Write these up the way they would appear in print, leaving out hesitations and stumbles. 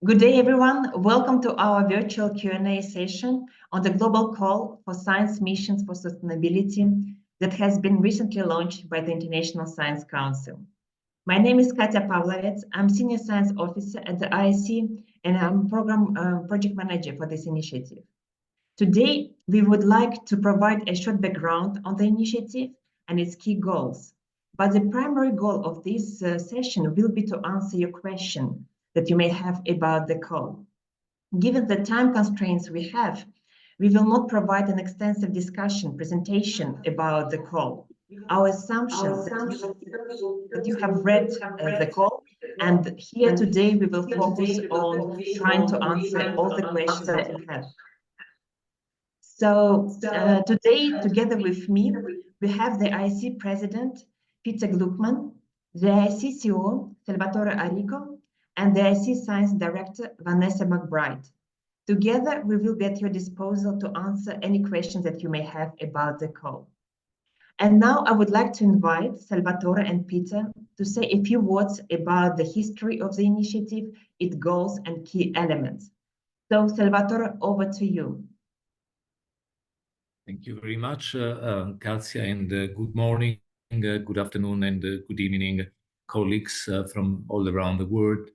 Good day, everyone. Welcome to our virtual Q&A session on the global call for science missions for sustainability that has been recently launched by the International Science Council. My name is Katya Pavlovets. I'm Senior Science Officer at the ISC, and I'm Project Manager for this initiative. Today, we would like to provide a short background on the initiative and its key goals. But the primary goal of this session will be to answer your question that you may have about the call. Given the time constraints we have, we will not provide an extensive presentation about the call. Our assumption that you have read the call, and here today we will focus on trying to answer all the questions that you have. So today, together with me, we have the ISC President, Peter Gluckman, the ISC CEO, Salvatore Arrigo, and the ISC Science Director, Vanessa McBride. Together, we will be at your disposal to answer any questions that you may have about the call. And now I would like to invite Salvatore and Peter to say a few words about the history of the initiative, its goals and key elements. So Salvatore, over to you. Thank you very much, Katya, and good morning, good afternoon, and good evening, colleagues from all around the world.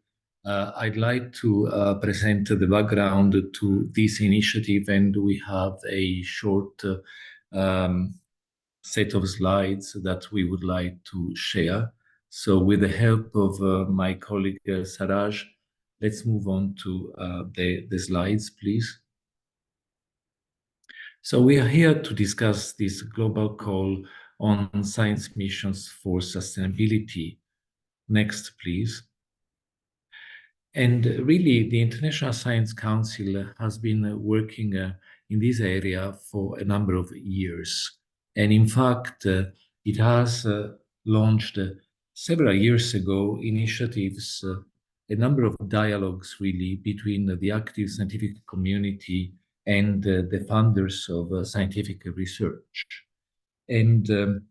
I'd like to present the background to this initiative, and we have a short set of slides that we would like to share. So with the help of my colleague Saraj, let's move on to the slides, please. So we are here to discuss this global call on science missions for sustainability. Next, please. And really, the International Science Council has been working in this area for a number of years. And in fact, it has launched several years ago initiatives, a number of dialogues really between the active scientific community and the funders of scientific research. And a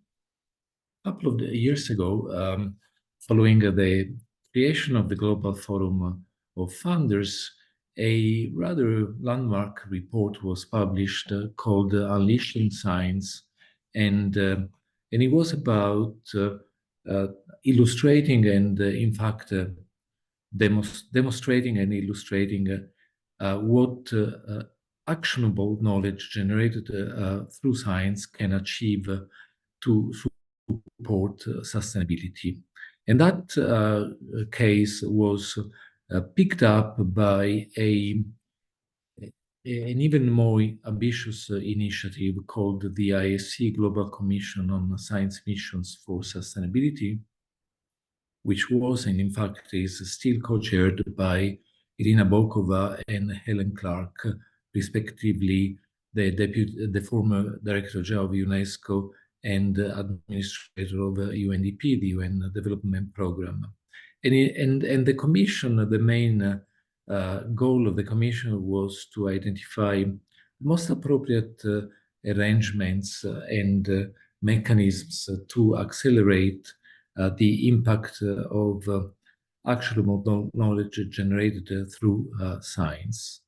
couple of years ago, following the creation of the Global Forum of Funders, a rather landmark report was published called Unleashing Science, and it was about illustrating and, in fact, demonstrating and illustrating what actionable knowledge generated through science can achieve to support sustainability. And that case was picked up by an even more ambitious initiative called the ISC Global Commission on Science Missions for Sustainability, which was and in fact is still co-chaired by Irina Bokova and Helen Clark, respectively, the former Director General of UNESCO and administrator of UNDP, the UN Development Programme. And the Commission, the main goal of the Commission was to identify most appropriate arrangements and mechanisms to accelerate the impact of actionable knowledge generated through science.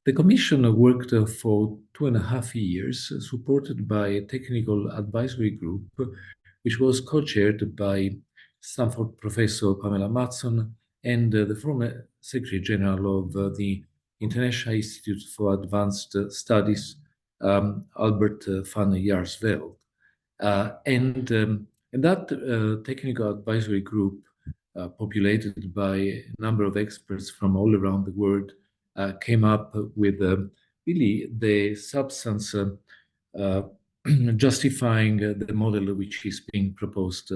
The Commission worked for 2.5 years, supported by a technical advisory group, which was co-chaired by Stanford professor Pamela Matson and the former Secretary General of the International Institute for Advanced Studies, Albert van Jaarsveld. And that technical advisory group, populated by a number of experts from all around the world, came up with really the substance justifying the model which is being proposed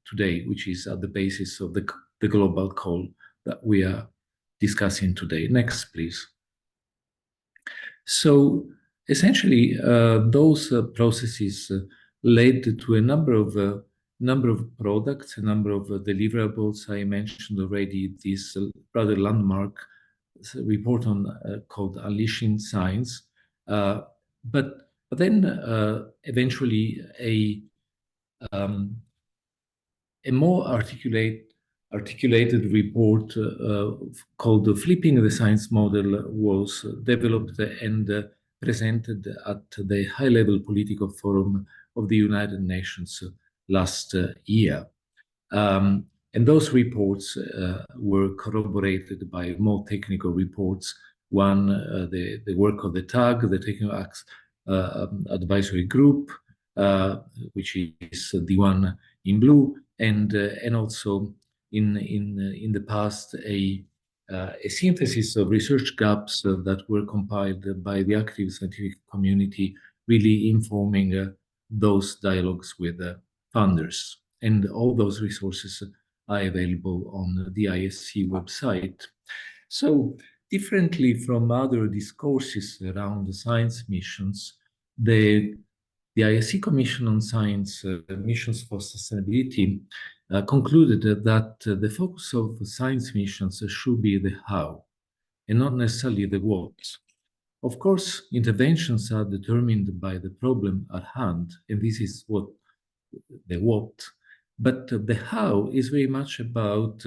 today, which is at the basis of the global call that we are discussing today. Next, please. So essentially, those processes led to a number of products, a number of deliverables. I mentioned already this rather landmark report on called Unleashing Science, but then eventually a more articulate articulated report called Flipping the Science Model was developed and presented at the high-level political forum of the United Nations last year. And those reports were corroborated by more technical reports. One, the work of the TAG, the Technical Advisory Group, which is the one in blue, and also in the past a synthesis of research gaps that were compiled by the active scientific community, really informing those dialogues with funders. And all those resources are available on the ISC website. So, differently from other discourses around the science missions, the ISC Commission on Science Missions for Sustainability concluded that the focus of science missions should be the how and not necessarily the what. Of course, interventions are determined by the problem at hand, and this is what the what. But the how is very much about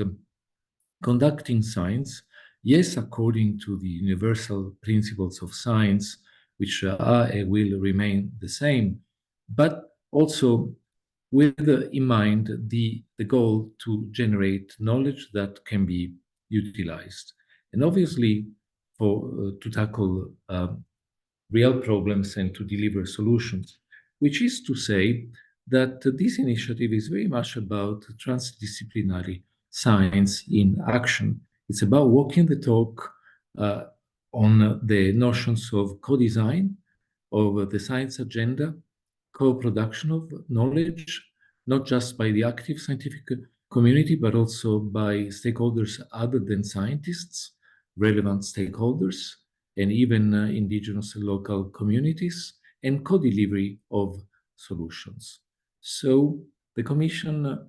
conducting science, yes, according to the universal principles of science, which are and will remain the same, but also with in mind the goal to generate knowledge that can be utilized. And obviously, to tackle real problems and to deliver solutions, which is to say that this initiative is very much about transdisciplinary science in action. It's about walking the talk on the notions of co-design, of the science agenda, co-production of knowledge, not just by the active scientific community, but also by stakeholders other than scientists, relevant stakeholders, and even indigenous and local communities, and co-delivery of solutions. So the Commission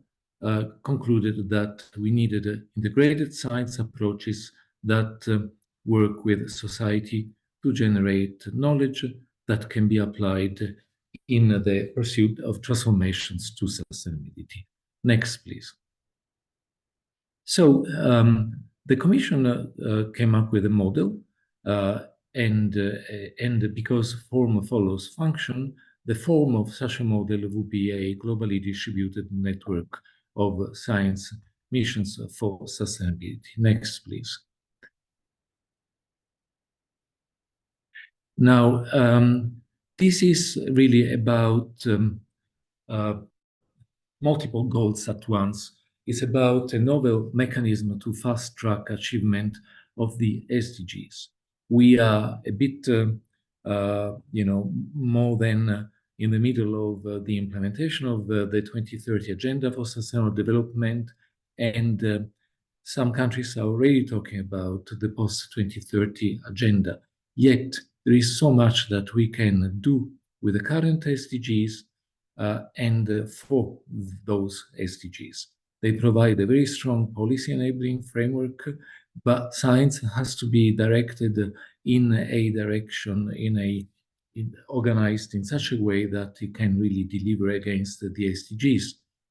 concluded that we needed integrated science approaches that work with society to generate knowledge that can be applied in the pursuit of transformations to sustainability. Next, please. So the Commission came up with a model, and because form follows function, the form of such a model would be a globally distributed network of science missions for sustainability. Next, please. Now, this is really about multiple goals at once. It's about a novel mechanism to fast-track achievement of the SDGs. We are a bit, more than in the middle of the implementation of the 2030 Agenda for Sustainable Development, and some countries are already talking about the post-2030 agenda. Yet, there is so much that we can do with the current SDGs and for those SDGs. They provide a very strong policy enabling framework, but science has to be directed in a direction, organized in such a way that it can really deliver against the SDGs.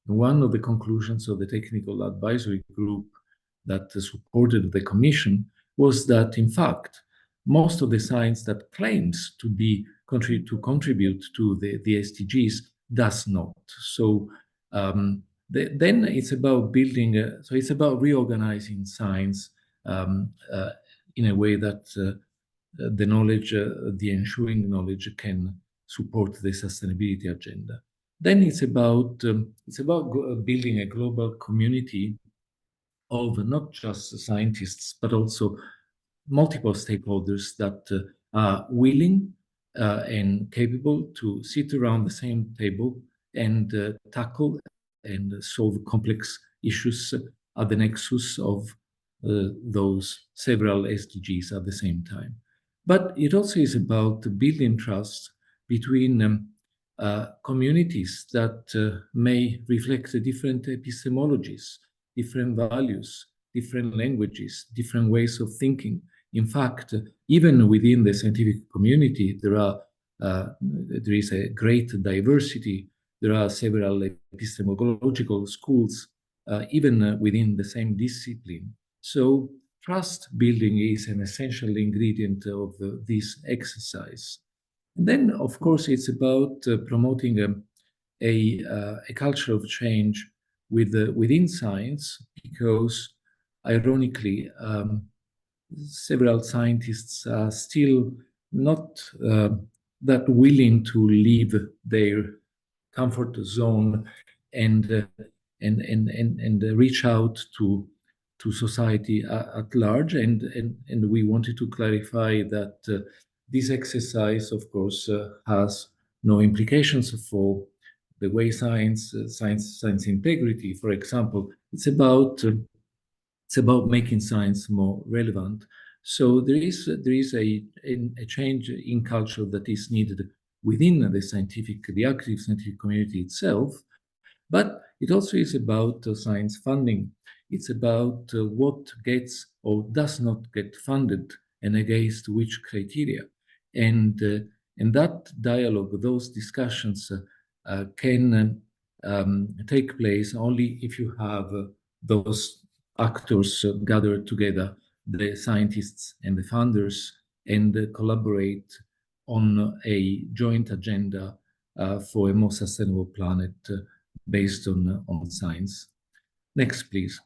And one of the conclusions of the Technical Advisory Group that supported the Commission was that, in fact, most of the science that claims to contribute to the SDGs does not. So then it's about building, so it's about reorganizing science in a way that the knowledge, the ensuing knowledge can support the sustainability agenda. Then it's about building a global community of not just scientists, but also multiple stakeholders that are willing and capable to sit around the same table and tackle and solve complex issues at the nexus of those several SDGs at the same time. But it also is about building trust between communities that may reflect different epistemologies, different values, different languages, different ways of thinking. In fact, even within the scientific community, there is a great diversity. There are several epistemological schools even within the same discipline. So trust building is an essential ingredient of this exercise. And then, of course, it's about promoting a culture of change within science, because ironically, several scientists are still not that willing to leave their comfort zone and reach out to society at large. And we wanted to clarify that this exercise, of course, has no implications for the way science integrity, for example. It's about making science more relevant. So there is a change in culture that is needed within the active scientific community itself, but it also is about science funding. It's about what gets or does not get funded and against which criteria. And that dialogue, those discussions can take place only if you have those actors gathered together, the scientists and the funders, and collaborate on a joint agenda for a more sustainable planet based on science. Next, please.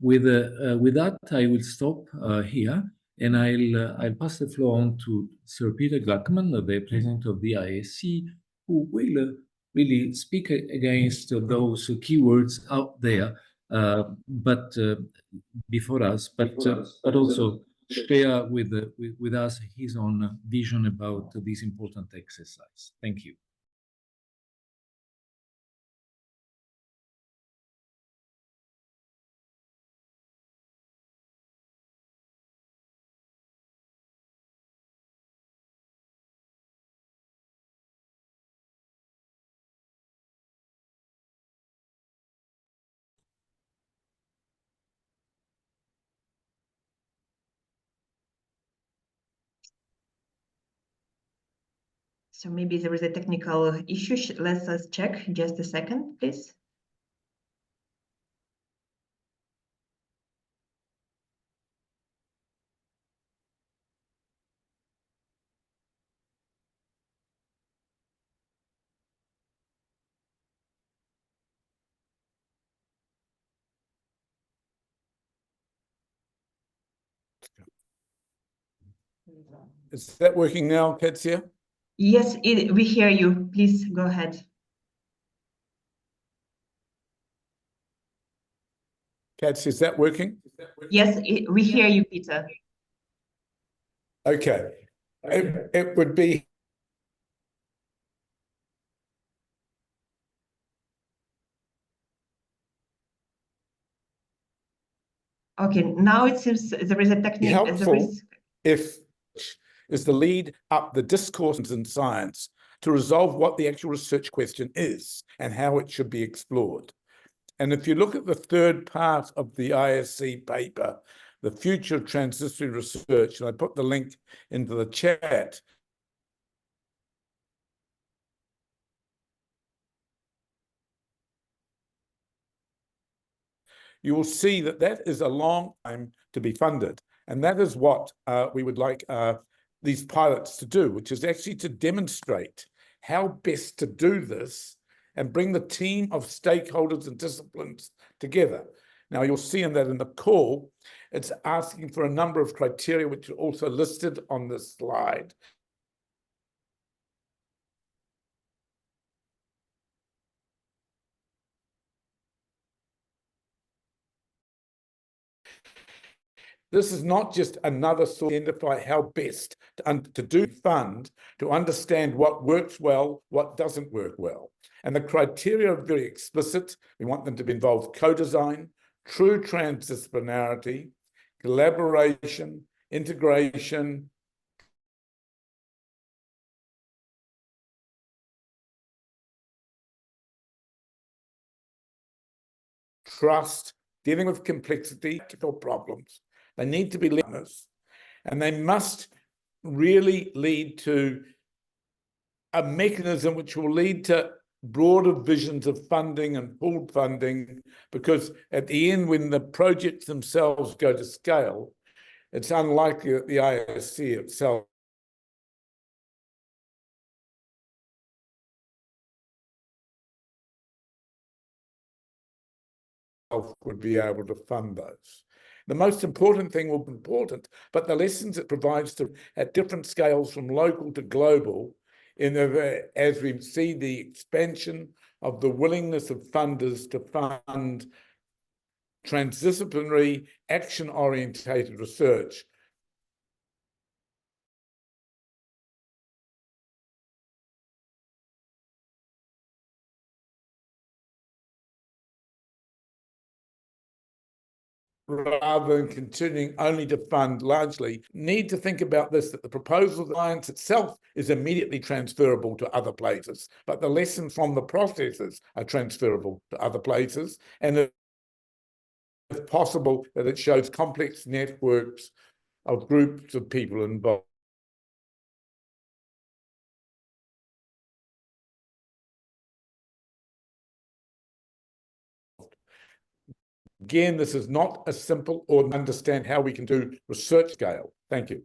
With that, I will stop here, and I'll pass the floor on to Sir Peter Gluckman, the president of the ISC, who will really speak against those keywords out there, but before us, but also share with us his own vision about this important exercise. Thank you. So maybe there is a technical issue. Let us check. Just a second, please. Is that working now, Katsia? Yes, we hear you. Please go ahead. Katsia, is that working? Yes, we hear you, Peter. Okay. It would be Okay, now it seems there is a technical. helpful if is the lead up the discourse in science to resolve what the actual research question is and how it should be explored. And if you look at the third part of the ISC paper, the future of transdisciplinary research, and I put the link into the chat, you will see that that is a long time to be funded. And that is what we would like these pilots to do, which is actually to demonstrate how best to do this and bring the team of stakeholders and disciplines together. Now, you'll see in that in the call, it's asking for a number of criteria, which are also listed on this slide. This is not just another sort of identify how best to do fund, to understand what works well, what doesn't work well. And the criteria are very explicit. We want them to involve co-design, true transdisciplinarity, collaboration, integration, trust, dealing with complexity, technical problems. They need to be learners, and they must really lead to a mechanism which will lead to broader visions of funding and pooled funding, because at the end, when the projects themselves go to scale, it's unlikely that the ISC itself would be able to fund those. The most important thing will be important, but the lessons it provides at different scales from local to global, as we see the expansion of the willingness of funders to fund transdisciplinary, action-orientated research. Rather than continuing only to fund largely, need to think about this, that the proposal of the science itself is immediately transferable to other places, but the lessons from the processes are transferable to other places, and if possible, that it shows complex networks of groups of people involved. Again, this is not a simple or understand how we can do research scale. Thank you.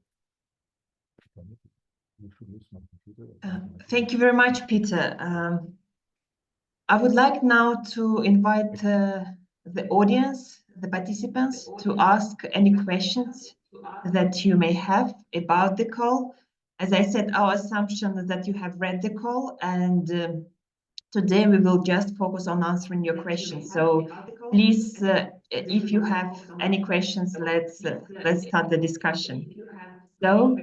Thank you very much, Peter. I would like now to invite the audience, the participants, to ask any questions that you may have about the call. As I said, our assumption is that you have read the call, and today we will just focus on answering your questions. So please, if you have any questions, let's start the discussion. So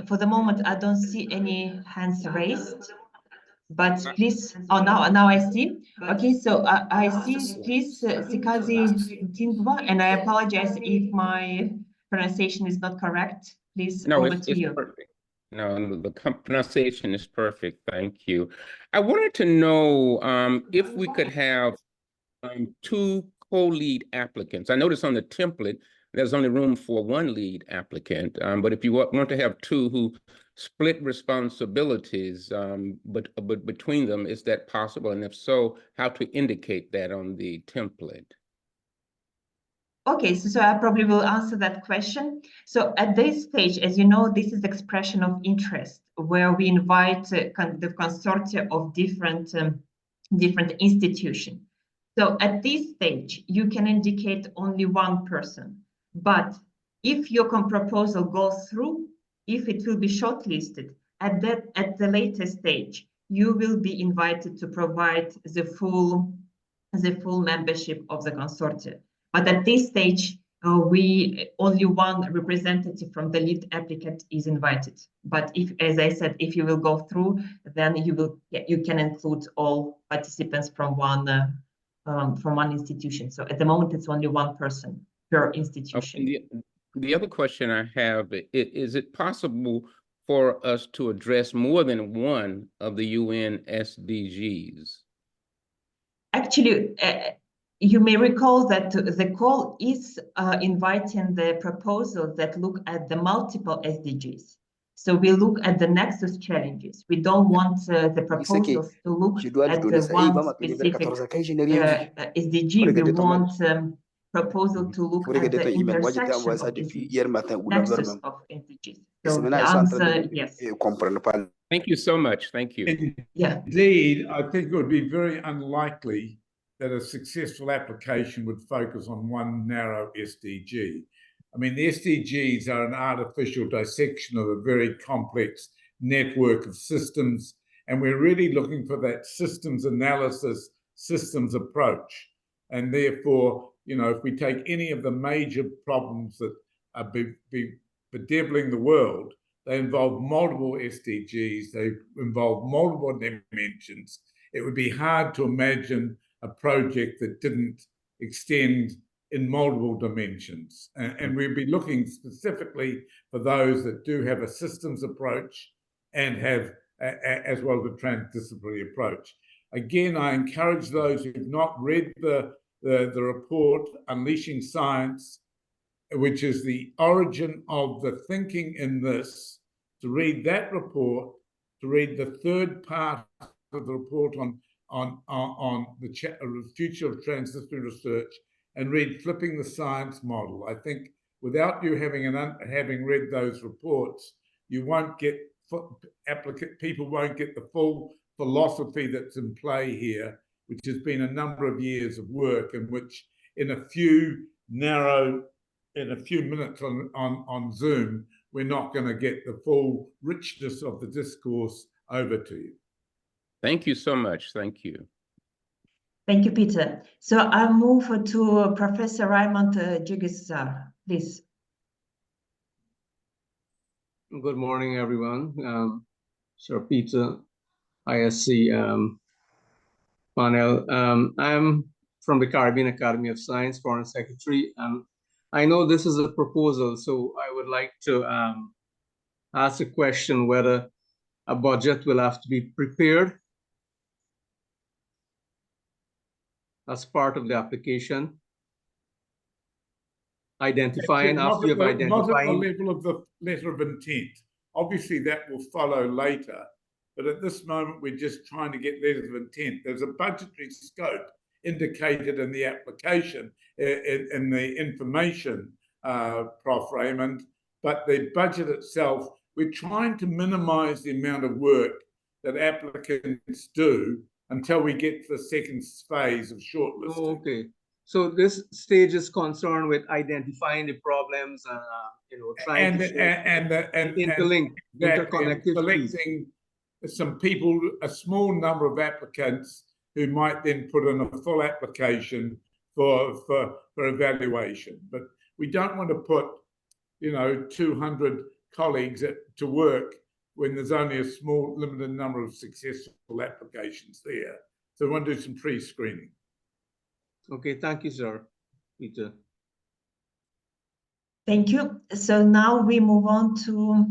for the moment, I don't see any hands raised, but please, now I see. Okay, so I see, please, Sikazi Tindwa, and I apologize if my pronunciation is not correct. Please, No, over it's to you. perfect. No, the pronunciation is perfect. Thank you. I wanted to know if we could have two co-lead applicants. I noticed on the template, there's only room for one lead applicant, but if you want to have two who split responsibilities, but between them, is that possible? And if so, how to indicate that on the template? Okay, so I probably will answer that question. So at this stage, as you know, this is expression of interest, where we invite the consortia of different institutions. So at this stage, you can indicate only one person. But if your proposal goes through, if it will be shortlisted, at the later stage, you will be invited to provide the full membership of the consortia. But at this stage, only one representative from the lead applicant is invited. But if, as I said, if you will go through, then you can include all participants from one institution. So at the moment, it's only one person per institution. Okay. The other question I have is it possible for us to address more than one of the UN SDGs? Actually, you may recall that the call is inviting the proposals that look at the multiple SDGs. So we look at the nexus challenges. We don't want the proposals to look at the one specific SDG. We want proposal to look at the intersection of SDGs, nexus of SDGs. So the answer, yes. Thank you so much. Thank you. Yeah. Indeed, I think it would be very unlikely that a successful application would focus on one narrow SDG. I mean, the SDGs are an artificial dissection of a very complex network of systems, and we're really looking for that systems analysis, systems approach. And therefore, you know, if we take any of the major problems that are bedeviling the world, they involve multiple SDGs, they involve multiple dimensions. It would be hard to imagine a project that didn't extend in multiple dimensions. And we'd be looking specifically for those that do have a systems approach and have, as well as a transdisciplinary approach. Again, I encourage those who've not read the report, Unleashing Science, which is the origin of the thinking in this, to read that report, to read the third part of the report on the future of transdisciplinary research and read Flipping the Science Model. I think without you having read those reports, you won't get people won't get the full philosophy that's in play here, which has been a number of years of work, in which in a few minutes on Zoom, we're not going to get the full richness of the discourse over to you. Thank you so much. Thank you. Thank you, Peter. So I'll move to Professor Raymond Jugisar, please. Good morning, everyone. Sir Peter, ISC panel. I'm from the Caribbean Academy of Science, Foreign Secretary. I know this is a proposal, so I would like to ask a question whether a budget will have to be prepared as part of the application. Identifying, after you've identified. Not at the level of the letter of intent. Obviously, that will follow later. But at this moment, we're just trying to get letters of intent. There's a budgetary scope indicated in the application, in the information, Prof. Raymond, but the budget itself, we're trying to minimize the amount of work that applicants do until we get to the second phase of shortlisting. Oh, okay. So this stage is concerned with identifying the problems and trying to interlink, interconnected, selecting some people, a small number of applicants who might then put in a full application for evaluation. But we don't want to put 200 colleagues to work when there's only a small limited number of successful applications there. So we want to do some pre-screening. Okay, thank you, sir. Peter. Thank you. So now we move on to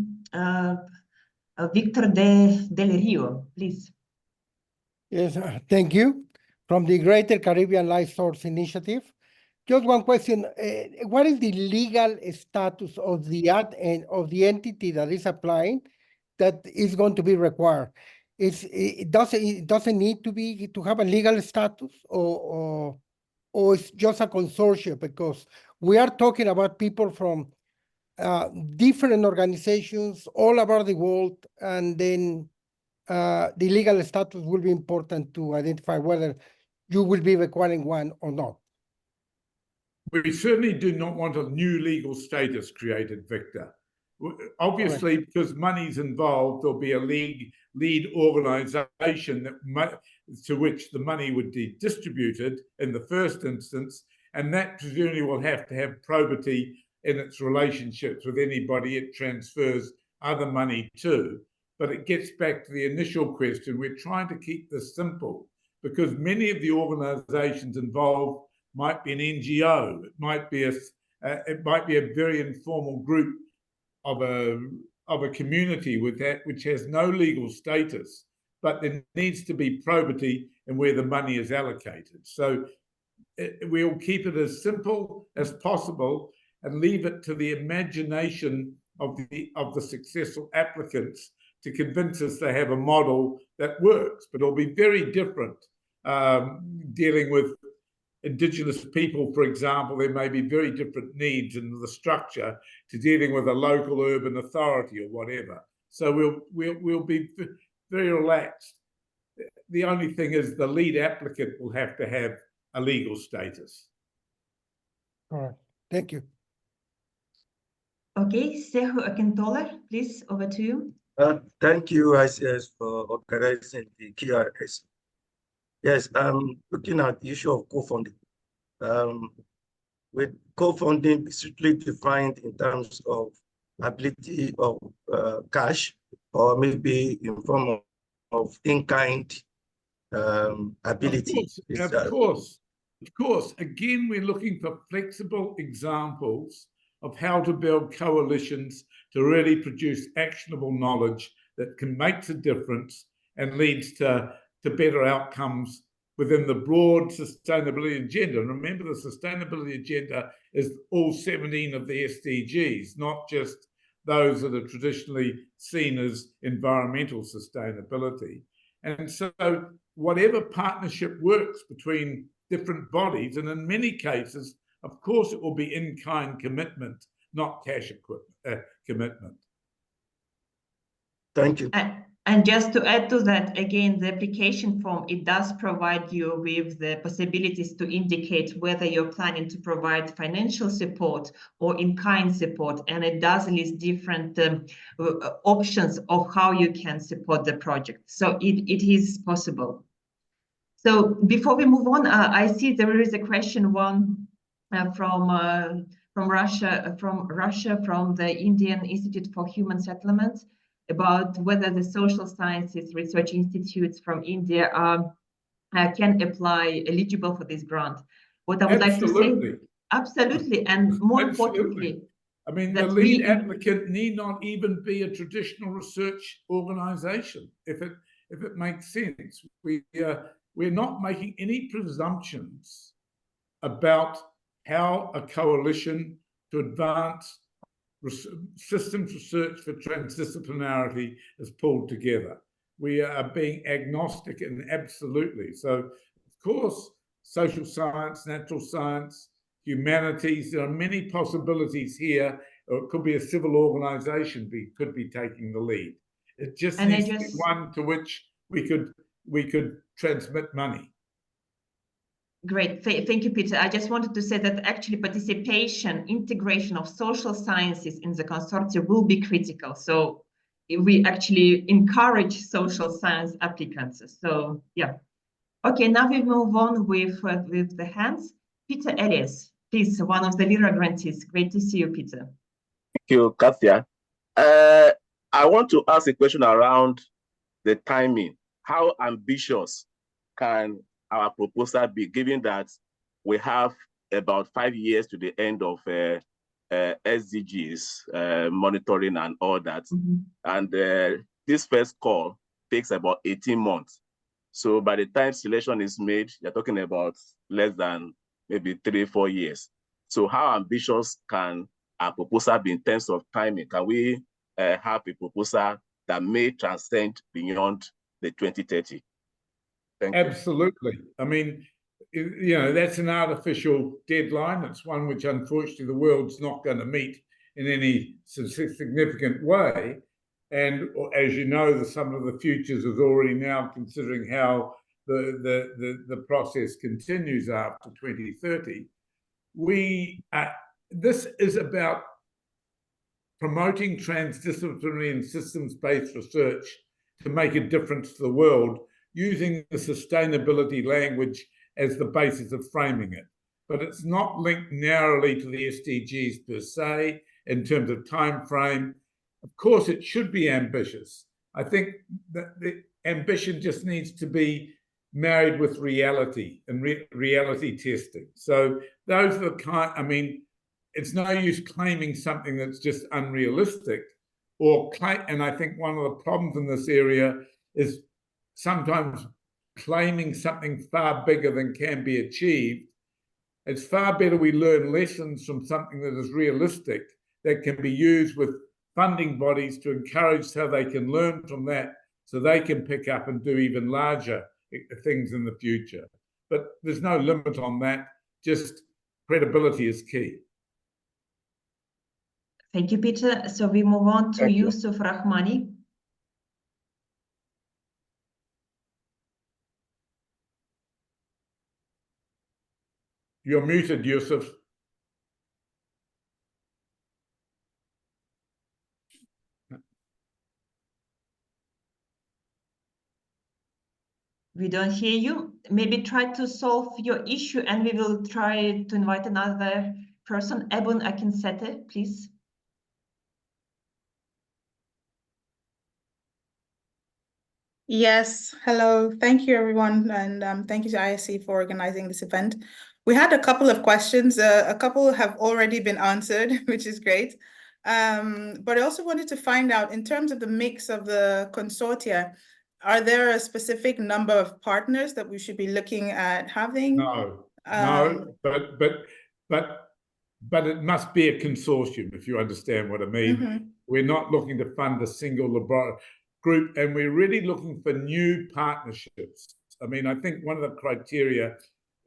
Victor Del Rio, please. Yes, thank you. From the Greater Caribbean Life Source Initiative. Just one question. What is the legal status of the entity that is applying that is going to be required? It doesn't need to have a legal status, or it's just a consortium? Because we are talking about people from different organizations all over the world, and then the legal status will be important to identify whether you will be requiring one or not. We certainly do not want a new legal status created, Victor. Obviously, because money's involved, there'll be a lead organization to which the money would be distributed in the first instance, and that presumably will have to have probity in its relationships with anybody it transfers other money to. But it gets back to the initial question. We're trying to keep this simple because many of the organizations involved might be an NGO. It might be a very informal group of a community with that which has no legal status, but there needs to be probity in where the money is allocated. So we'll keep it as simple as possible and leave it to the imagination of the successful applicants to convince us they have a model that works. But it'll be very different dealing with Indigenous people, for example. There may be very different needs in the structure to dealing with a local urban authority or whatever. So we'll be very relaxed. The only thing is the lead applicant will have to have a legal status. All right, thank you. Okay, Sergio Akintola, please, over to you. Thank you, ICS, for organizing the QRS. Yes, looking at the issue of co-funding. With co-funding strictly defined in terms of ability of cash, or maybe in form of in-kind ability. Of course. Again, we're looking for flexible examples of how to build coalitions to really produce actionable knowledge that can make a difference and leads to better outcomes within the broad sustainability agenda. And remember, the sustainability agenda is all 17 of the SDGs, not just those that are traditionally seen as environmental sustainability. And so whatever partnership works between different bodies, and in many cases, of course, it will be in-kind commitment, not cash commitment. Thank you. And just to add to that, again, the application form, it does provide you with the possibilities to indicate whether you're planning to provide financial support or in-kind support, and it does list different options of how you can support the project. So it is possible. So before we move on, I see there is a question from Russia, from the Indian Institute for Human Settlements, about whether the social sciences research institutes from India can apply eligible for this grant. What I would like to say, absolutely, and more importantly, I mean, the lead applicant need not even be a traditional research organization, if it makes sense. We're not making any presumptions about how a coalition to advance systems research for transdisciplinarity is pulled together. We are being agnostic and absolutely. So, of course, social science, natural science, humanities, there are many possibilities here, or it could be a civil organization could be taking the lead. It just needs to be one to which we could transmit money. Great, thank you, Peter. I just wanted to say that actually participation, integration of social sciences in the consortium will be critical. So we actually encourage social science applicants. So yeah. Okay, now we move on with the hands. Peter Elias, please, one of the Lira grantees. Great to see you, Peter. Thank you, Kasia. I want to ask a question around the timing. How ambitious can our proposal be, given that we have about 5 years to the end of SDGs monitoring and all that? And this first call takes about 18 months. So by the time selection is made, you're talking about less than maybe 3-4 years. So how ambitious can our proposal be in terms of timing? Can we have a proposal that may transcend beyond the 2030? Thank you. Absolutely. I mean, you know, that's an artificial deadline. It's one which, unfortunately, the world's not going to meet in any significant way. And as you know, some of the futures is already now considering how the process continues after 2030. This is about promoting transdisciplinary and systems-based research to make a difference to the world, using the sustainability language as the basis of framing it. But it's not linked narrowly to the SDGs per se in terms of time frame. Of course, it should be ambitious. I think that the ambition just needs to be married with reality and reality testing. So those are the kind, I mean, it's no use claiming something that's just unrealistic, and I think one of the problems in this area is sometimes claiming something far bigger than can be achieved. It's far better we learn lessons from something that is realistic, that can be used with funding bodies to encourage how they can learn from that, so they can pick up and do even larger things in the future. But there's no limit on that. Just credibility is key. Thank you, Peter. So we move on to Yusuf Rahmani. You're muted, Yusuf. We don't hear you. Maybe try to solve your issue and we will try to invite another person. Ebon Akinsete, please. Yes, hello. Thank you, everyone. And thank you to ISC for organizing this event. We had a couple of questions. A couple have already been answered, which is great. But I also wanted to find out, in terms of the mix of the consortia, are there a specific number of partners that we should be looking at having? No, no, but it must be a consortium, if you understand what I mean. We're not looking to fund a single laboratory group, and we're really looking for new partnerships. I mean, I think one of the criteria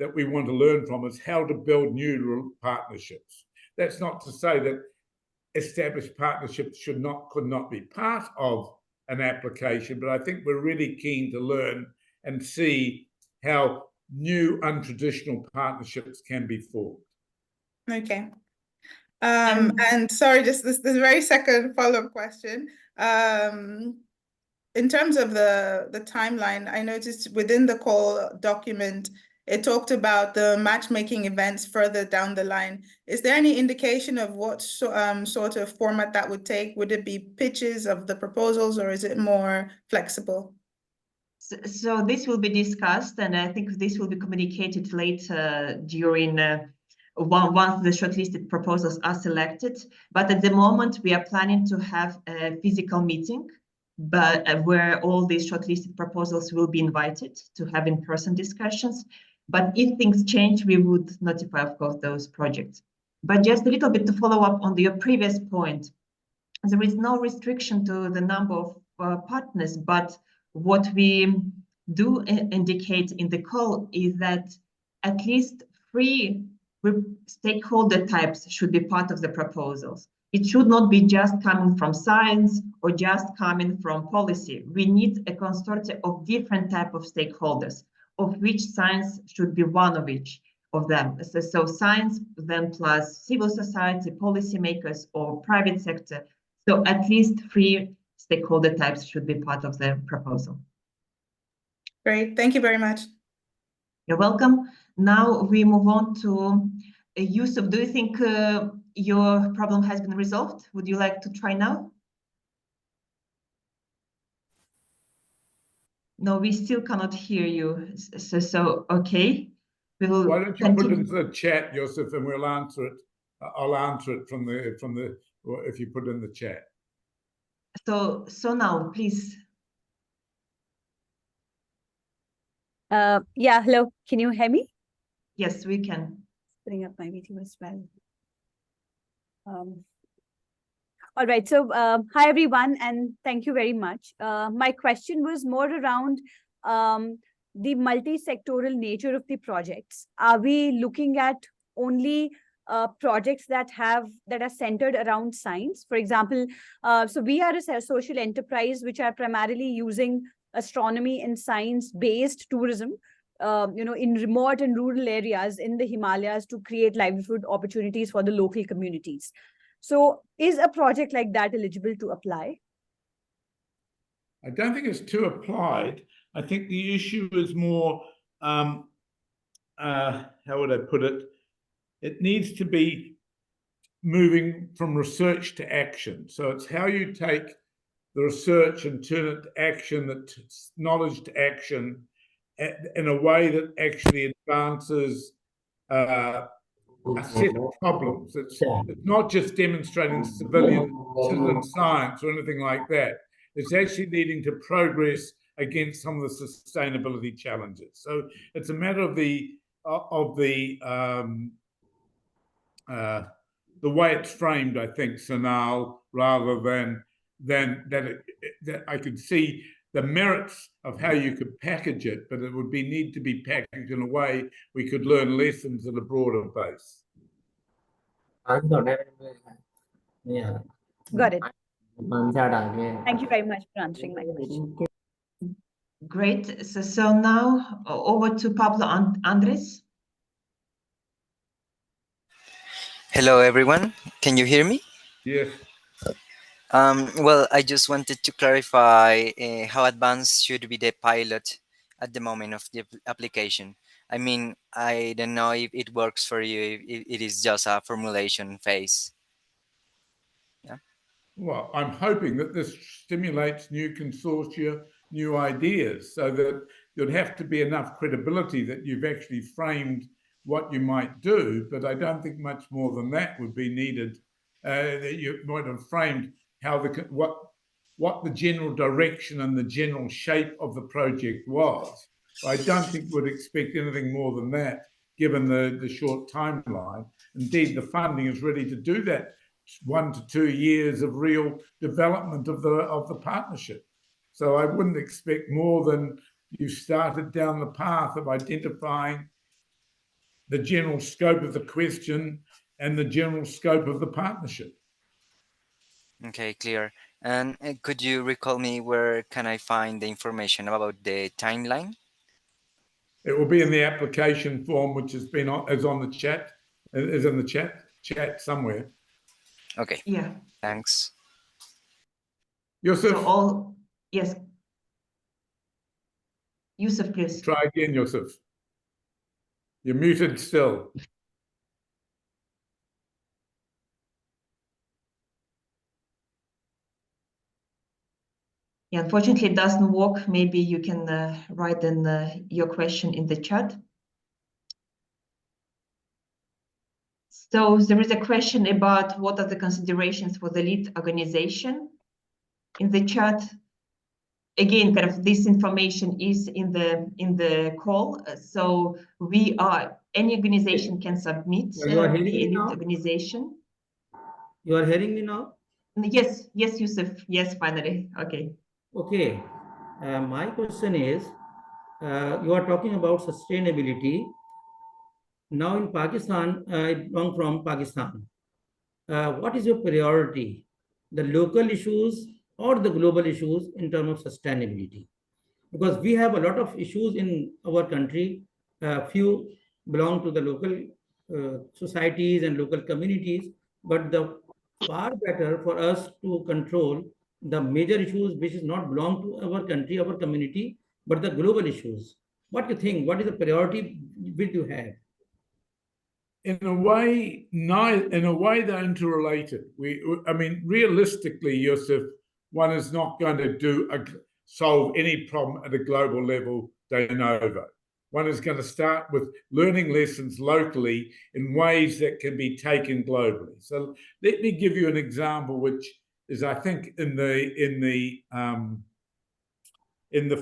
that we want to learn from is how to build new partnerships. That's not to say that established partnerships could not be part of an application, but I think we're really keen to learn and see how new untraditional partnerships can be formed. Okay. And sorry, just this very second follow-up question. In terms of the timeline, I noticed within the call document, it talked about the matchmaking events further down the line. Is there any indication of what sort of format that would take? Would it be pitches of the proposals, or is it more flexible? So this will be discussed, and I think this will be communicated later during once the shortlisted proposals are selected. But at the moment, we are planning to have a physical meeting, but where all these shortlisted proposals will be invited to have in-person discussions. But if things change, we would notify, of course, those projects. But just a little bit to follow up on your previous point, there is no restriction to the number of partners, but what we do indicate in the call is that at least 3 stakeholder types should be part of the proposals. It should not be just coming from science or just coming from policy. We need a consortium of different type of stakeholders, of which science should be one of each of them. So science, then plus civil society, policymakers, or private sector. So at least 3 stakeholder types should be part of the proposal. Great, thank you very much. You're welcome. Now we move on to Yusuf. Do you think your problem has been resolved? Would you like to try now? No, we still cannot hear you. So okay. We will. Why don't you put it into the chat, Yusuf, and we'll answer it. I'll answer it from the if you put it in the chat. So now, please. Yeah, hello. Can you hear me? Yes, we can. Bring up my video as well. All right. So, hi everyone, and thank you very much. My question was more around the multi-sectoral nature of the projects. Are we looking at only projects that are centered around science? For example, so we are a social enterprise which are primarily using astronomy and science-based tourism, in remote and rural areas in the Himalayas to create livelihood opportunities for the local communities. So is a project like that eligible to apply? I don't think it's too applied. I think the issue is more, how would I put it? It needs to be moving from research to action. So it's how you take the research and turn it to action, that knowledge to action, in a way that actually advances a set of problems. It's not just demonstrating citizen science or anything like that. It's actually leading to progress against some of the sustainability challenges. So it's a matter of the way it's framed, I think, Sanal, rather than that I could see the merits of how you could package it, but it would need to be packaged in a way we could learn lessons at a broader base. Got it. Thank you very much for answering my question. Great. So now over to Pablo Andres. Hello, everyone. Can you hear me? Yes. Well, I just wanted to clarify how advanced should be the pilot at the moment of the application. I mean, I don't know if it works for you, if it is just a formulation phase. Yeah. Well, I'm hoping that this stimulates new consortia, new ideas, so that there'd have to be enough credibility that you've actually framed what you might do, but I don't think much more than that would be needed. That you might have framed how what the general direction and the general shape of the project was. I don't think we'd expect anything more than that, given the short timeline. Indeed, the funding is ready to do that 1 to 2 years of real development of the partnership. So I wouldn't expect more than you started down the path of identifying the general scope of the question and the general scope of the partnership. Okay, clear. And could you recall me where can I find the information about the timeline? It will be in the application form, which is on the chat. It is in the chat somewhere. Okay. Yeah. Thanks. Yusuf, So yes. Yusuf, please. try again, Yusuf. You're muted still. Yeah, unfortunately, it doesn't work. Maybe you can write in your question in the chat. So there is a question about what are the considerations for the lead organization in the chat. Again, kind of this information is in the call. So any organization can submit You are hearing the me lead now? organization. You are hearing me now? Yes, Yusuf. Yes, finally. Okay. Okay. My question is, you are talking about sustainability. Now in Pakistan, I belong from Pakistan. What is your priority, the local issues or the global issues in terms of sustainability? Because we have a lot of issues in our country. Few belong to the local societies and local communities, but the far better for us to control the major issues which is not belong to our country, our community, but the global issues. What do you think? What is the priority which you have? In a way, they're interrelated. I mean, realistically, Yusuf, one is not going to solve any problem at a global level de novo. One is going to start with learning lessons locally in ways that can be taken globally. So let me give you an example, which is, I think, in the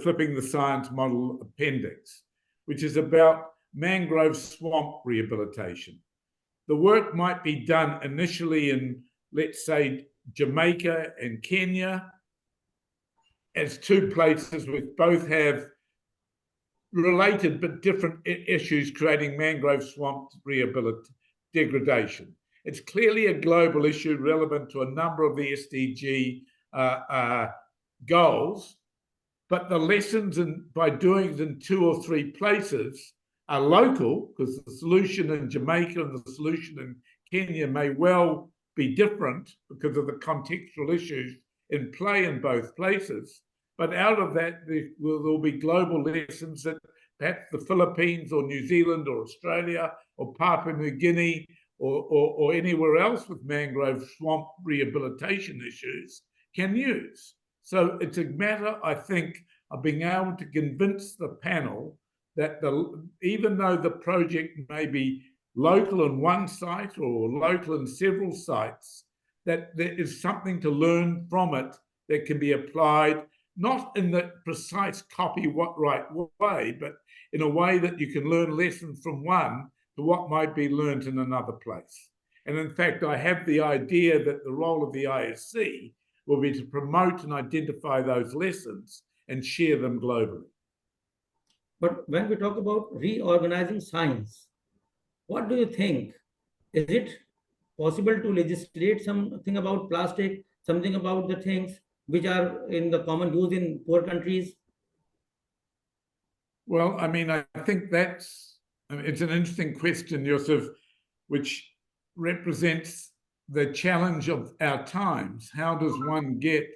Flipping the Science Model appendix, which is about mangrove swamp rehabilitation. The work might be done initially in, let's say, Jamaica and Kenya as two places which both have related but different issues creating mangrove swamp degradation. It's clearly a global issue relevant to a number of the SDG goals, but the lessons by doing it in 2 or 3 places are local, because the solution in Jamaica and the solution in Kenya may well be different because of the contextual issues in play in both places. But out of that, there'll be global lessons that perhaps the Philippines or New Zealand or Australia or Papua New Guinea or anywhere else with mangrove swamp rehabilitation issues can use. So it's a matter, I think, of being able to convince the panel that even though the project may be local in one site or local in several sites, that there is something to learn from it that can be applied, not in the precise copyright way, but in a way that you can learn lessons from one to what might be learned in another place. And in fact, I have the idea that the role of the ISC will be to promote and identify those lessons and share them globally. But when we talk about reorganizing science, what do you think? Is it possible to legislate something about plastic, something about the things which are in the common use in poor countries? Well, I mean, I think it's an interesting question, Yusuf, which represents the challenge of our times. How does one get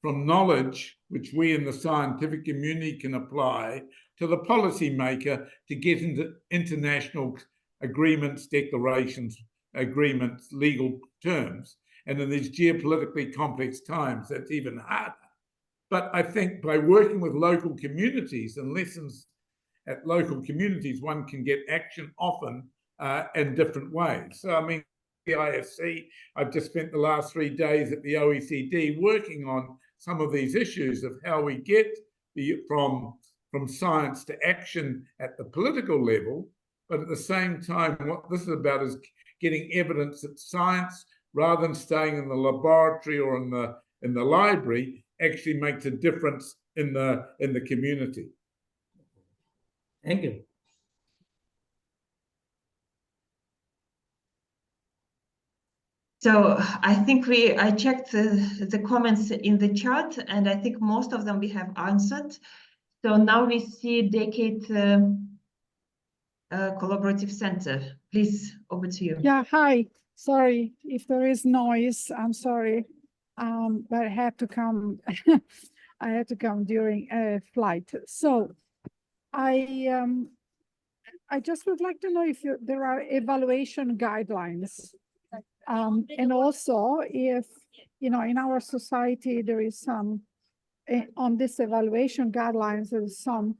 from knowledge, which we in the scientific community can apply, to the policymaker to get into international agreements, declarations, agreements, legal terms? And in these geopolitically complex times, that's even harder. But I think by working with local communities and lessons at local communities, one can get action often in different ways. So, I mean, the ISC, I've just spent the last 3 days at the OECD working on some of these issues of how we get from science to action at the political level, but at the same time, what this is about is getting evidence that science rather than staying in the laboratory or in the library, actually makes a difference in the community. Thank you. So I think I checked the comments in the chat, and I think most of them we have answered. So now we see Decade Collaborative Center. Please, over to you. Yeah, hi. Sorry if there is noise. I'm sorry, but I had to come. I had to come during a flight. So I just would like to know if there are evaluation guidelines. And also if, in our society, there is some, on this evaluation guidelines, there's some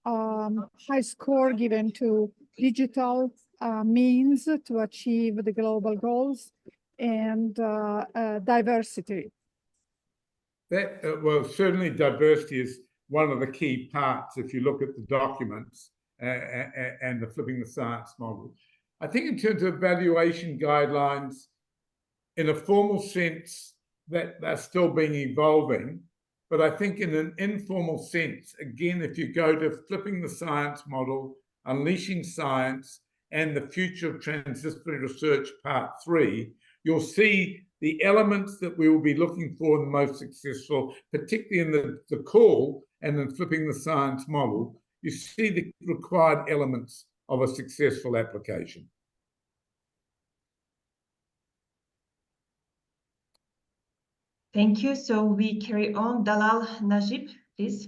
high score given to digital means to achieve the global goals and diversity. Well, certainly diversity is one of the key parts if you look at the documents and the flipping the science model. I think in terms of evaluation guidelines, in a formal sense, that they're still being evolving. But I think in an informal sense, again, if you go to flipping the science model, unleashing science, and the future of transdisciplinary research part 3, you'll see the elements that we will be looking for the most successful, particularly in the call and in flipping the science model. You see the required elements of a successful application. Thank you. So we carry on. Dalal Najib, please.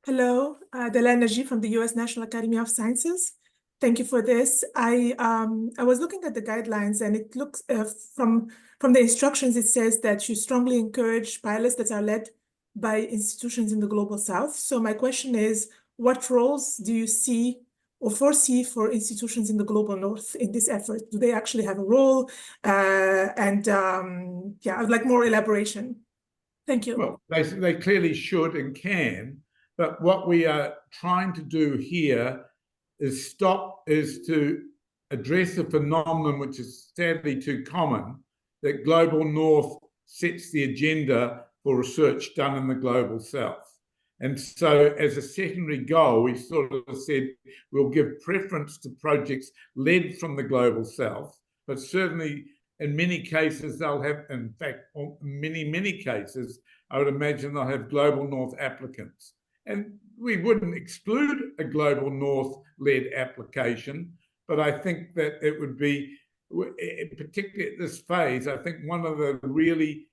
Hello, Dalal Najib from the U.S. National Academy of Sciences. Thank you for this. I was looking at the guidelines, and it looks from the instructions, it says that you strongly encourage pilots that are led by institutions in the Global South. So my question is, what roles do you see or foresee for institutions in the Global North in this effort? Do they actually have a role? Yeah, I would like more elaboration. Thank you. Well, they clearly should and can, but what we are trying to do here is to address a phenomenon which is sadly too common, that Global North sets the agenda for research done in the Global South. And so as a secondary goal, we sort of said we'll give preference to projects led from the Global South, but certainly in many cases they'll have, in fact, many cases, I would imagine they'll have Global North applicants. And we wouldn't exclude a Global North-led application, but I think that it would be, particularly at this phase, I think one of the really,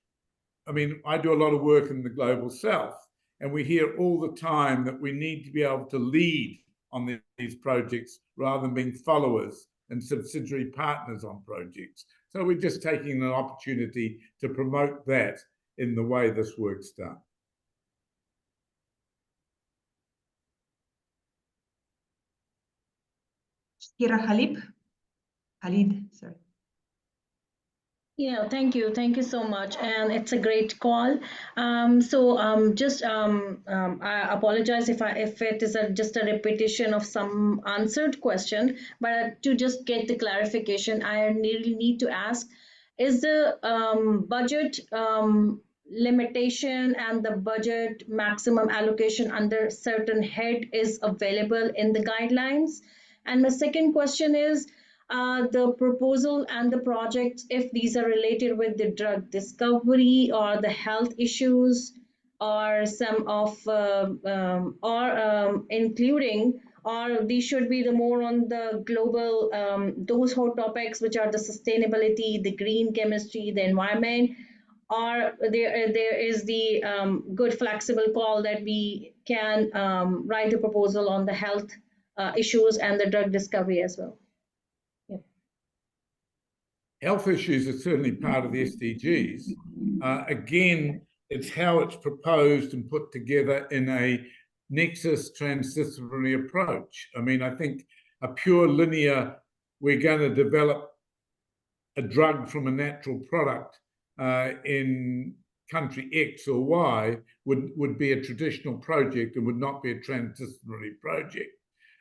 I mean, I do a lot of work in the Global South, and we hear all the time that we need to be able to lead on these projects rather than being followers and subsidiary partners on projects. So we're just taking an opportunity to promote that in the way this work's done. Kira Khalid, sorry. Yeah, thank you. Thank you so much. And it's a great call. I apologize if it is just a repetition of some answered question, but to just get the clarification, I really need to ask, is the budget limitation and the budget maximum allocation under certain head is available in the guidelines? And my second question is, the proposal and the projects, if these are related with the drug discovery or the health issues or some of including, or these should be the more on the global those hot topics which are the sustainability, the green chemistry, the environment, or there is the good flexible call that we can write a proposal on the health issues and the drug discovery as well. Health issues are certainly part of the SDGs. Again, it's how it's proposed and put together in a nexus transdisciplinary approach. I mean, I think a pure linear, we're going to develop a drug from a natural product in country X or Y would be a traditional project and would not be a transdisciplinary project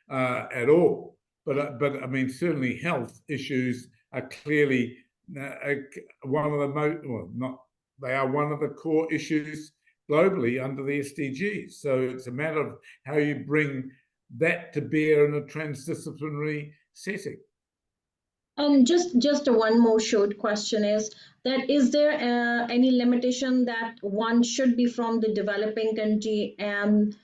at all. But I mean, certainly health issues are clearly one of the they are one of the core issues globally under the SDGs. So it's a matter of how you bring that to bear in a transdisciplinary setting. And just one more short question is that is there any limitation that one should be from the developing country and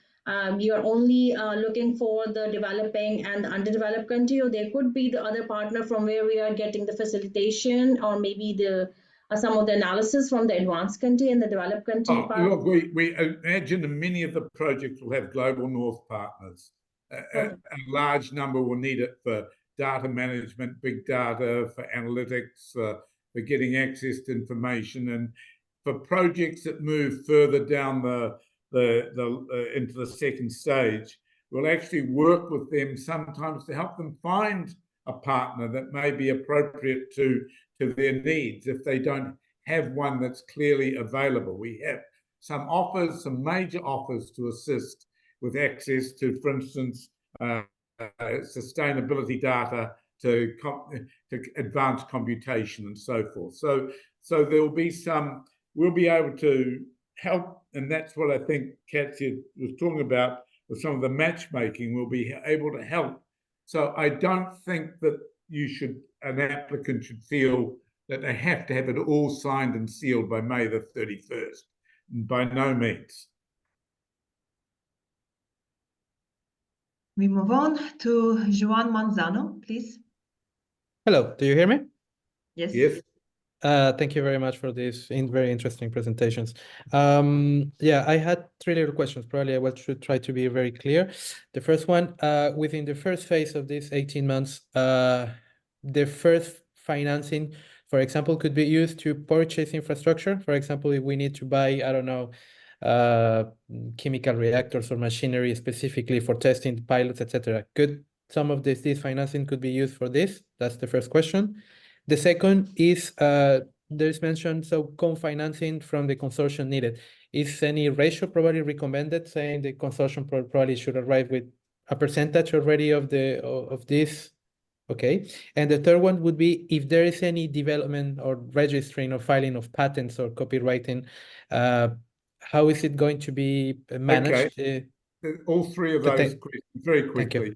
you're only looking for the developing and the underdeveloped country, or there could be the other partner from where we are getting the facilitation or maybe the some of the analysis from the advanced country and the developed country part? Look, we imagine that many of the projects will have global north partners. A large number will need it for data management, big data, for analytics, for getting access to information, and for projects that move further down into the second stage, we'll actually work with them sometimes to help them find a partner that may be appropriate to their needs if they don't have one that's clearly available. We have some offers, some major offers to assist with access to, for instance, sustainability data, to advanced computation and so forth. So there will be some, we'll be able to help, and that's what I think Katya was talking about with some of the matchmaking. We'll be able to help. So I don't think that an applicant should feel that they have to have it all signed and sealed by May the 31st. By no means. We move on to Juan Manzano, please. Hello, do you hear me? Yes. Yes. Thank you very much for these very interesting presentations. Yeah, I had 3 little questions. Probably I should try to be very clear. The first one, within the first phase of these 18 months, the first financing, for example, could be used to purchase infrastructure. For example, if we need to buy, I don't know, chemical reactors or machinery specifically for testing pilots, etc. Could some of this financing could be used for this? That's the first question. The second is there's mentioned co-financing from the consortium needed. Is any ratio probably recommended, saying the consortium probably should arrive with a percentage already of this? Okay. And the third one would be if there is any development or registering or filing of patents or copywriting, how is it going to be managed? Okay. All 3 of those questions very quickly.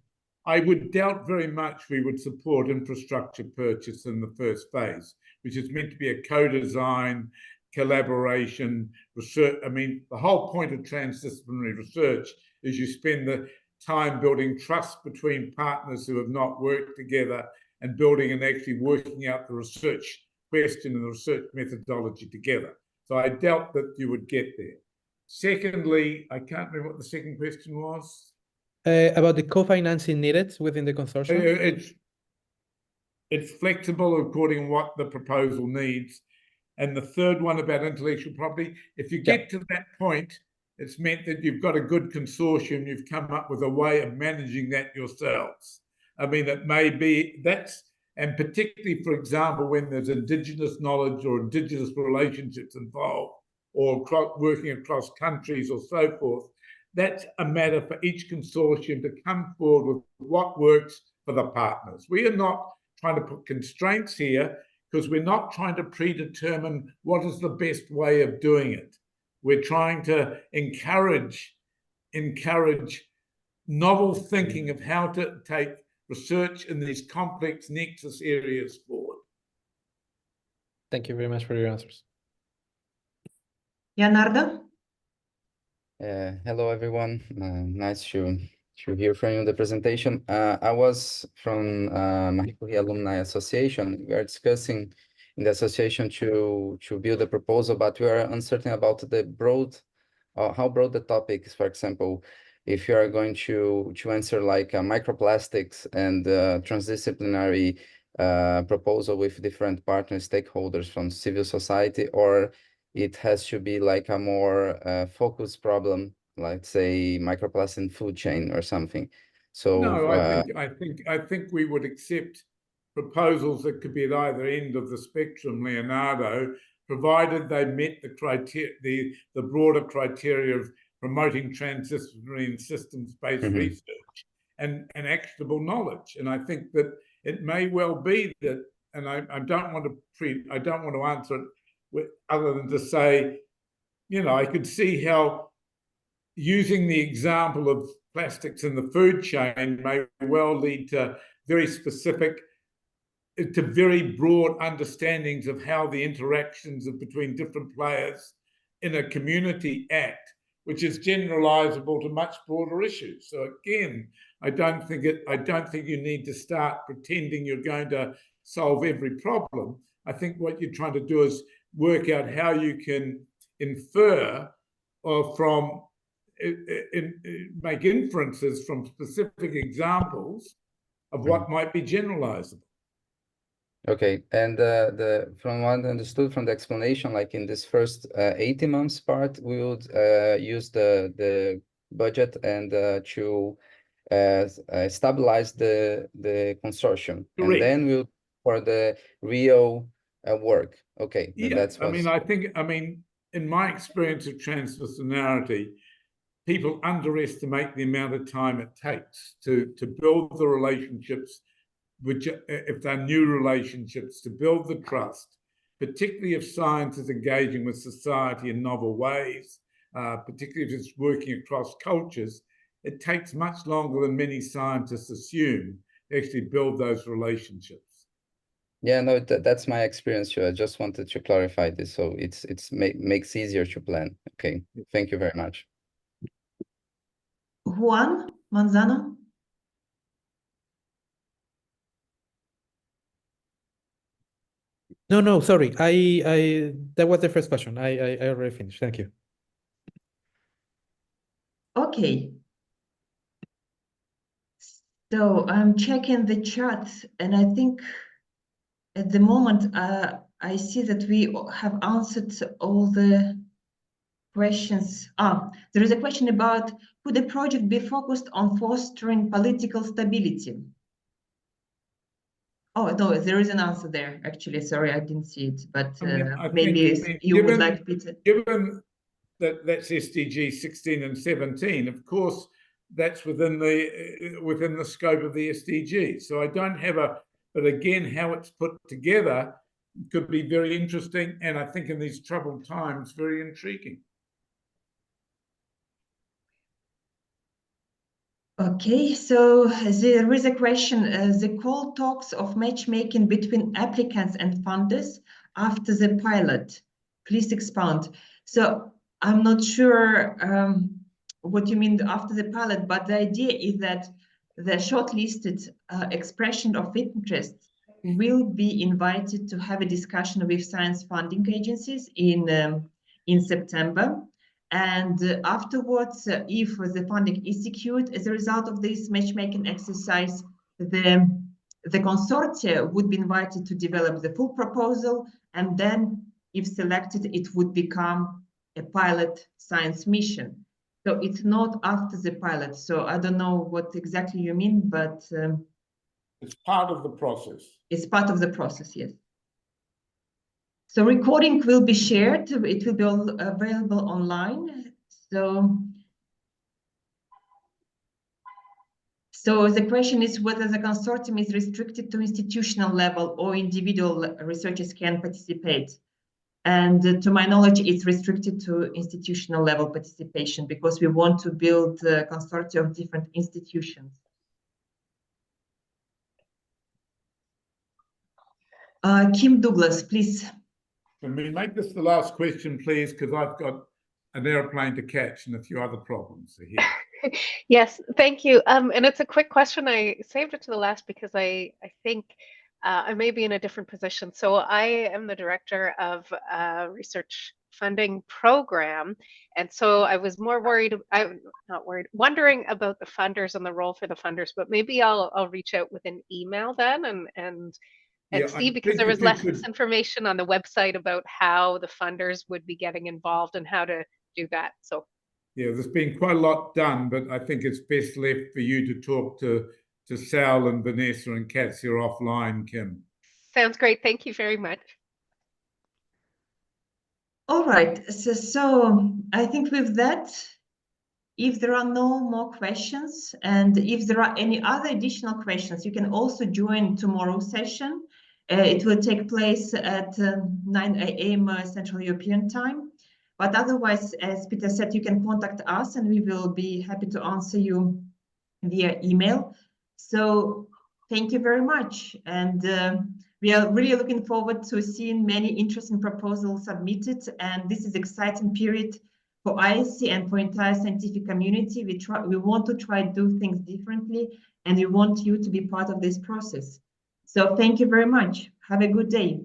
I would doubt very much we would support infrastructure purchase in the first phase, which is meant to be a co-design, collaboration, research. I mean, the whole point of transdisciplinary research is you spend the time building trust between partners who have not worked together and building and actually working out the research question and the research methodology together. So I doubt that you would get there. Secondly, I can't remember what the second question was. About the co-financing needed within the consortium? It's flexible according to what the proposal needs. And the third one about intellectual property, if you get to that point, it's meant that you've got a good consortium, you've come up with a way of managing that yourselves. I mean, it may be and particularly, for example, when there's Indigenous knowledge or Indigenous relationships involved, or working across countries or so forth, that's a matter for each consortium to come forward with what works for the partners. We are not trying to put constraints here because we're not trying to predetermine what is the best way of doing it. We're trying to encourage novel thinking of how to take research in these complex nexus areas forward. Thank you very much for your answers. Leonardo? Hello, everyone. Nice to hear from you in the presentation. I was from Mahikuri Alumni Association. We are discussing in the association to build a proposal, but we are uncertain about how broad the topic is. For example, if you are going to answer like microplastics and transdisciplinary proposal with different partner stakeholders from civil society, or it has to be like a more focused problem, like say microplastic in food chain or something. So no, I think we would accept proposals that could be at either end of the spectrum, Leonardo, provided they met the criteria, the broader criteria of promoting transdisciplinary and systems-based research and actionable knowledge. And I think that it may well be that and I don't want to answer it other than to say, I could see how using the example of plastics in the food chain may well lead to very specific, to very broad understandings of how the interactions between different players in a community act, which is generalizable to much broader issues. So again, I don't think you need to start pretending you're going to solve every problem. I think what you're trying to do is work out how you can infer or make inferences from specific examples of what might be generalizable. Okay, and from what I understood from the explanation, like in this first 18 months part, we would use the budget and to stabilize the consortium, Correct. And then we'll for the real work. Okay, yeah, that's what I mean, in my experience of transdisciplinarity, people underestimate the amount of time it takes to build the relationships, which, if they're new relationships, to build the trust, particularly if science is engaging with society in novel ways, particularly if it's working across cultures. It takes much longer than many scientists assume to actually build those relationships. Yeah, no, that's my experience too. I just wanted to clarify this, so it's makes easier to plan. Okay, thank you very much. Juan Manzano. No, sorry. That was the first question. I already finished. Thank you. Okay. So I'm checking the chat, and I think at the moment I see that we have answered all the questions. There is a question about, could the project be focused on fostering political stability? Oh, no, there is an answer there, actually. Sorry, I didn't see it, but maybe you would like to... Given that that's SDG 16 and 17, of course, that's within the scope of the SDG. So I don't have but again, how it's put together could be very interesting, and I think in these troubled times, very intriguing. Okay, so there is a question. The call talks of matchmaking between applicants and funders after the pilot. Please expound. So I'm not sure what you mean after the pilot, but the idea is that the shortlisted expression of interest will be invited to have a discussion with science funding agencies in September. And afterwards, if the funding is secured as a result of this matchmaking exercise, the consortia would be invited to develop the full proposal, and then, if selected, it would become a pilot science mission. So it's not after the pilot. So I don't know what exactly you mean, but it's part of the process. It's part of the process, yes. So recording will be shared. It will be available online. So the question is whether the consortium is restricted to institutional level or individual researchers can participate. And to my knowledge, it's restricted to institutional level participation because we want to build a consortium of different institutions. Kim Douglas, please. Can we make this the last question, please? Because I've got an airplane to catch and a few other problems here. Yes, thank you. And it's a quick question. I saved it to the last because I think I may be in a different position. So I am the director of a research funding program. And so I was more worried, wondering about the funders and the role for the funders, but maybe I'll reach out with an email then and see, because there was less information on the website about how the funders would be getting involved and how to do that. So yeah, there's been quite a lot done, but I think it's best left for you to talk to Sal and Vanessa and Katsia offline, Kim. Sounds great. Thank you very much. All right. So I think with that, if there are no more questions, and if there are any other additional questions, you can also join tomorrow's session. It will take place at 9 a.m. Central European Time. But otherwise, as Peter said, you can contact us and we will be happy to answer you via email. So thank you very much. And we are really looking forward to seeing many interesting proposals submitted. And this is exciting period for ISC and for entire scientific community. We want to try to do things differently, and we want you to be part of this process. So thank you very much. Have a good day.